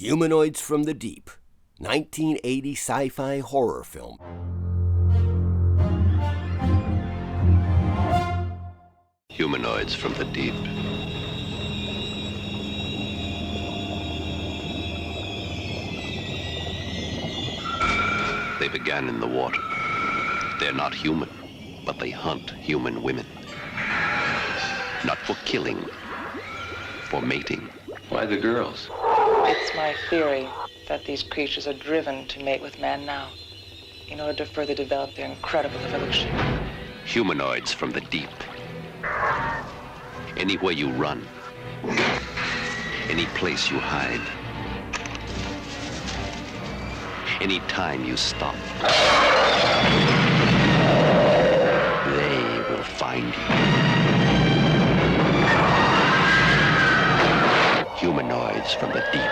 Humanoids from the Deep, 1980 sci-fi horror film. Humanoids from the Deep. They began in the water. They're not human, but they hunt human women. Not for killing, for mating. Why the girls? It's my theory that these creatures are driven to mate with man now in order to further develop their incredible evolution. Humanoids from the deep. Anywhere you run, any place you hide, any time you stop, they will find you. Humanoids from the deep.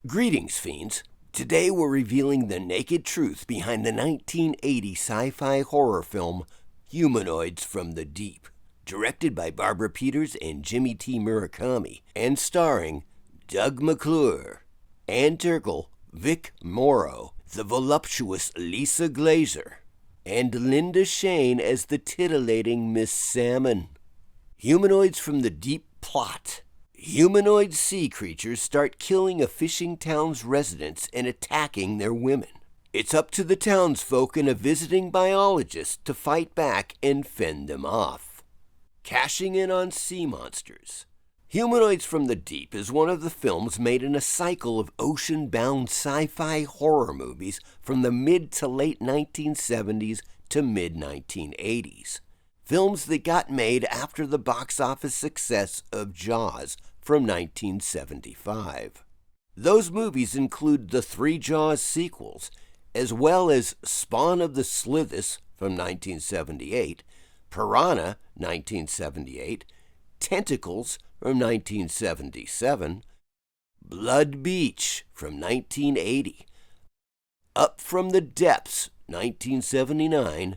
Greetings, fiends. Today we're revealing the naked truth behind the 1980 sci-fi horror film Humanoids from the Deep, directed by Barbara Peters and Jimmy T. Murakami, and starring Doug McClure, Ann Turkel, Vic Morrow, the voluptuous Lisa Glaser, and Linda Shayne as the titillating Miss Salmon. Humanoids from the Deep plot. Humanoid sea creatures start killing a fishing town's residents and attacking their women. It's up to the townsfolk and a visiting biologist to fight back and fend them off. Cashing in on sea monsters. Humanoids from the Deep is one of the films made in a cycle of ocean-bound sci-fi horror movies from the mid to late 1970s to mid-1980s. Films that got made after the box office success of Jaws from 1975. Those movies include the three Jaws sequels, as well as Spawn of the Slithis from 1978, Piranha 1978, Tentacles from 1977, Blood Beach from 1980, Up from the Depths 1979,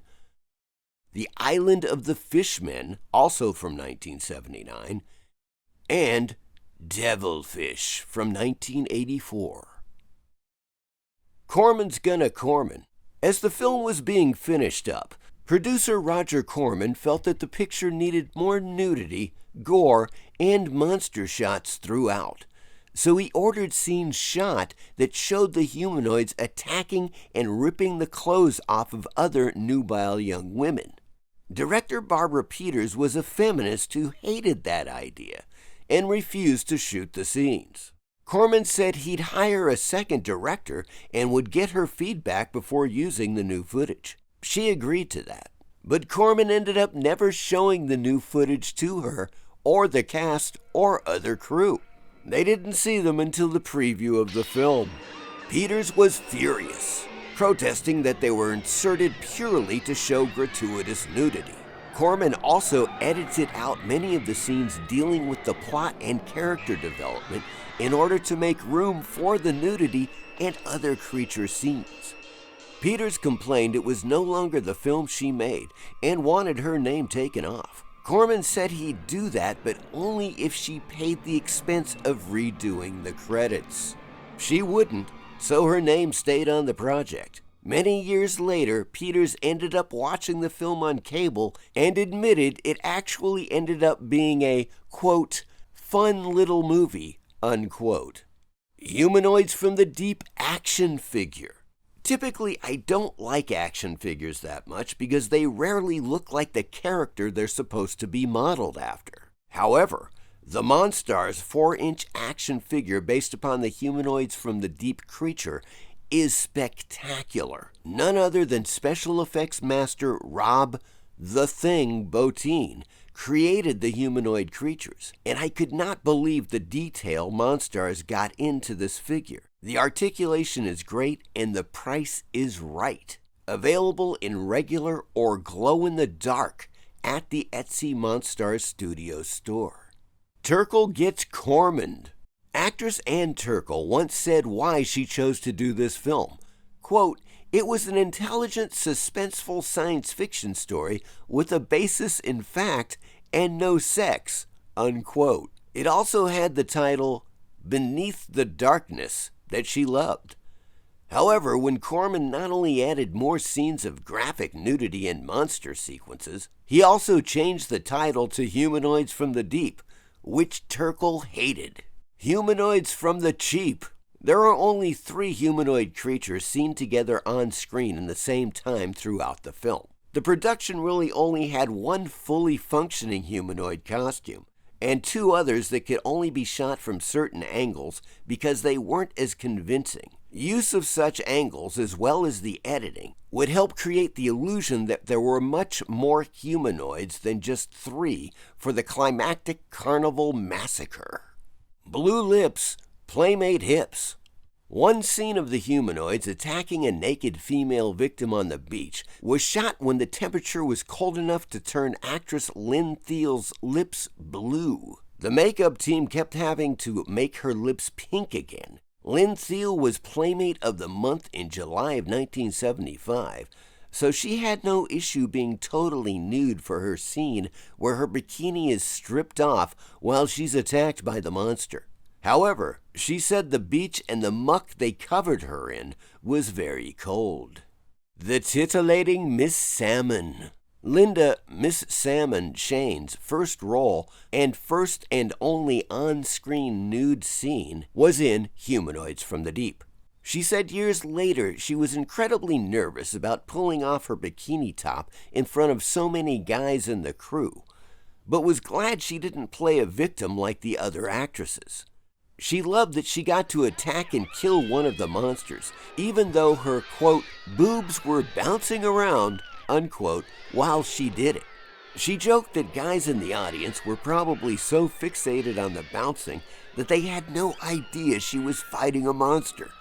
The Island of the Fishmen, also from 1979, and Devilfish from 1984. Corman's gonna Corman. As the film was being finished up, producer Roger Corman felt that the picture needed more nudity, gore, and monster shots throughout. So he ordered scenes shot that showed the humanoids attacking and ripping the clothes off of other nubile young women. Director Barbara Peters was a feminist who hated that idea and refused to shoot the scenes. Corman said he'd hire a second director and would get her feedback before using the new footage. She agreed to that, but Corman ended up never showing the new footage to her or the cast or other crew. They didn't see them until the preview of the film. Peters was furious, protesting that they were inserted purely to show gratuitous nudity. Corman also edited out many of the scenes dealing with the plot and character development in order to make room for the nudity and other creature scenes. Peters complained it was no longer the film she made and wanted her name taken off. Corman said he'd do that, but only if she paid the expense of redoing the credits. She wouldn't, so her name stayed on the project. Many years later, Peters ended up watching the film on cable and admitted it actually ended up being a, quote, fun little movie, unquote. Humanoids from the Deep action figure. Typically, I don't like action figures that much because they rarely look like the character they're supposed to be modeled after. However, the Monstars 4-inch action figure based upon the Humanoids from the Deep creature is spectacular. None other than special effects master Rob "The Thing" Bottin created the humanoid creatures, and I could not believe the detail Monstars got into this figure. The articulation is great and the price is right. Available in regular or glow-in-the-dark at the Etsy Monstars Studio store. Turkel gets Cormaned. Actress Ann Turkel once said why she chose to do this film. Quote, "It was an intelligent, suspenseful science fiction story with a basis in fact and no sex," unquote. It also had the title Beneath the Darkness that she loved. However, when Corman not only added more scenes of graphic nudity and monster sequences, he also changed the title to Humanoids from the Deep, which Turkel hated. Humanoids from the Cheap. There are only 3 humanoid creatures seen together on screen in the same time throughout the film. The production really only had 1 fully functioning humanoid costume, and 2 others that could only be shot from certain angles because they weren't as convincing. Use of such angles, as well as the editing, would help create the illusion that there were much more humanoids than just 3 for the climactic carnival massacre. Blue lips, playmate hips. One scene of the humanoids attacking a naked female victim on the beach was shot when the temperature was cold enough to turn actress Lynn Thiel's lips blue. The makeup team kept having to make her lips pink again. Lynn Thiel was Playmate of the Month in July of 1975, so she had no issue being totally nude for her scene where her bikini is stripped off while she's attacked by the monster. However, she said the beach and the muck they covered her in was very cold. The titillating Miss Salmon. Linda Miss Salmon Shayne's first role and first and only on-screen nude scene was in Humanoids from the Deep. She said years later she was incredibly nervous about pulling off her bikini top in front of so many guys in the crew, but was glad she didn't play a victim like the other actresses. She loved that she got to attack and kill one of the monsters, even though her, quote, boobs were bouncing around, unquote, while she did it. She joked that guys in the audience were probably so fixated on the bouncing that they had no idea she was fighting a monster.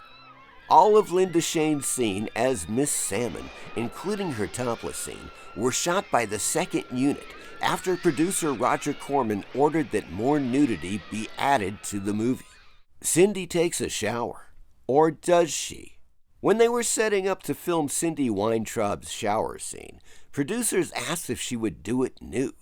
All of Linda Shayne's scene as Miss Salmon, including her topless scene, were shot by the second unit after producer Roger Corman ordered that more nudity be added to the movie. Cindy takes a shower. Or does she? When they were setting up to film Cindy Weintraub's shower scene, producers asked if she would do it nude.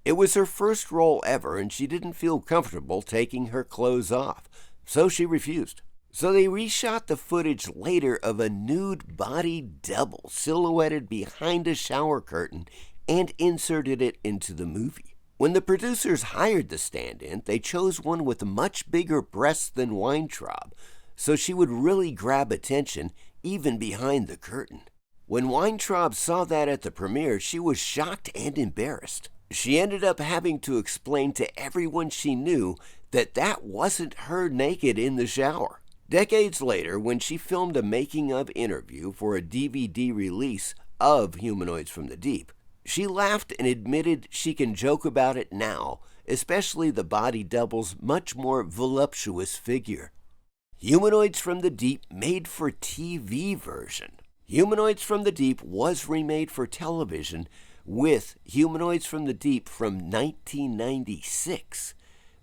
It was her first role ever and she didn't feel comfortable taking her clothes off, so she refused. So they reshot the footage later of a nude body double silhouetted behind a shower curtain and inserted it into the movie. When the producers hired the stand-in, they chose one with much bigger breasts than Weintraub, so she would really grab attention even behind the curtain. When Weintraub saw that at the premiere, she was shocked and embarrassed. She ended up having to explain to everyone she knew that that wasn't her naked in the shower. Decades later, when she filmed a making-of interview for a DVD release of Humanoids from the Deep, she laughed and admitted she can joke about it now, especially the body double's much more voluptuous figure. Humanoids from the Deep made for TV version. Humanoids from the Deep was remade for television with Humanoids from the Deep from 1996,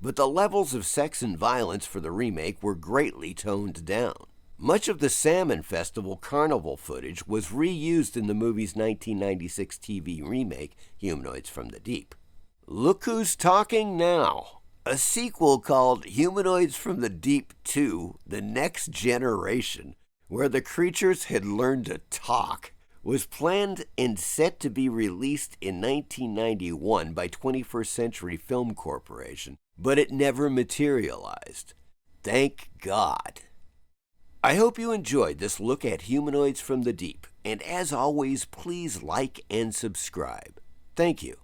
but the levels of sex and violence for the remake were greatly toned down. Much of the Salmon Festival carnival footage was reused in the movie's 1996 TV remake, Humanoids from the Deep. Look Who's Talking Now! A sequel called Humanoids from the Deep 2, The Next Generation, where the creatures had learned to talk, was planned and set to be released in 1991 by 21st Century Film Corporation, but it never materialized. Thank God. I hope you enjoyed this look at Humanoids from the Deep, and as always, please like and subscribe. Thank you.